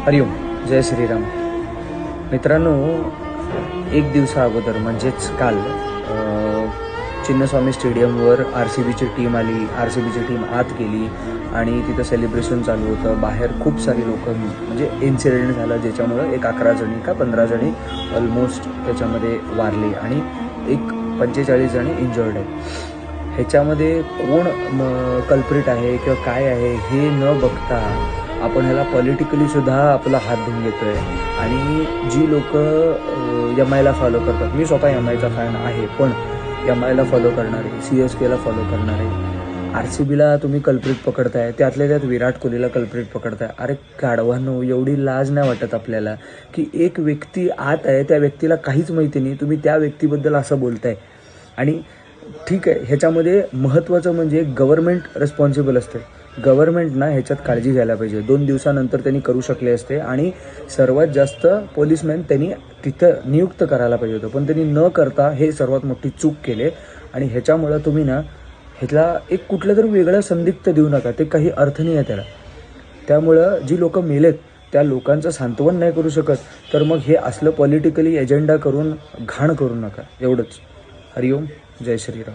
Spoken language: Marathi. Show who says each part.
Speaker 1: हरिओम. जय श्रीराम. मित्रांनो, एक दिवसा अगोदर म्हणजेच काल चिन्नस्वामी स्टेडियमवर RCBची टीम आली. RCBची टीम आत गेली आणि तिथं सेलिब्रेशन चालू होतं. बाहेर खूप सारी लोक, म्हणजे इन्सिडेंट झाला ज्याच्यामुळं एक 11 जणी का 15 जणी ऑलमोस्ट त्याच्यामध्ये वारली आणि एक 45 जणी इंजर्ड आहे. ह्याच्यामध्ये कोण कल्प्रिट आहे किंवा काय आहे हे न बघता आपण ह्याला पॉलिटिकली सुद्धा आपला हात धुवून घेतो आहे. आणि जी लोक MIला फॉलो करतात, मी स्वतः MIचा फॅन आहे, पण MIला फॉलो करणारे, CSKला फॉलो करणारे, RCBला तुम्ही कल्प्रिट पकडताय, त्यातल्या त्यात विराट कोहलीला कल्प्रिट पकडताय. अरे गाढवांनो, एवढी लाज नाही वाटत आपल्याला की एक व्यक्ती आत आहे, त्या व्यक्तीला काहीच माहिती नाही, तुम्ही त्या व्यक्तीबद्दल असं बोलताय. आणि ठीक आहे, ह्याच्यामध्ये महत्त्वाचं म्हणजे गव्हर्नमेंट रिस्पॉन्सिबल असते. गव्हर्नमेंट ना ह्याच्यात काळजी घ्यायला पाहिजे. 2 दिवसानंतर त्यांनी करू शकले असते आणि सर्वात जास्त पोलीसमॅन त्यांनी तिथं नियुक्त करायला पाहिजे होतं, पण त्यांनी न करता हे सर्वात मोठी चूक केले. आणि ह्याच्यामुळं तुम्ही ना ह्याला एक कुठलं तरी वेगळं संदिग्ध देऊ नका, ते काही अर्थ नाही आहे त्याला. त्यामुळं जी लोक मेलेत त्या लोकांचं सांत्वन नाही करू शकत, तर मग हे असलं पॉलिटिकली एजेंडा करून घाण करू नका. एवढंच. हरिओम. जय श्रीराम.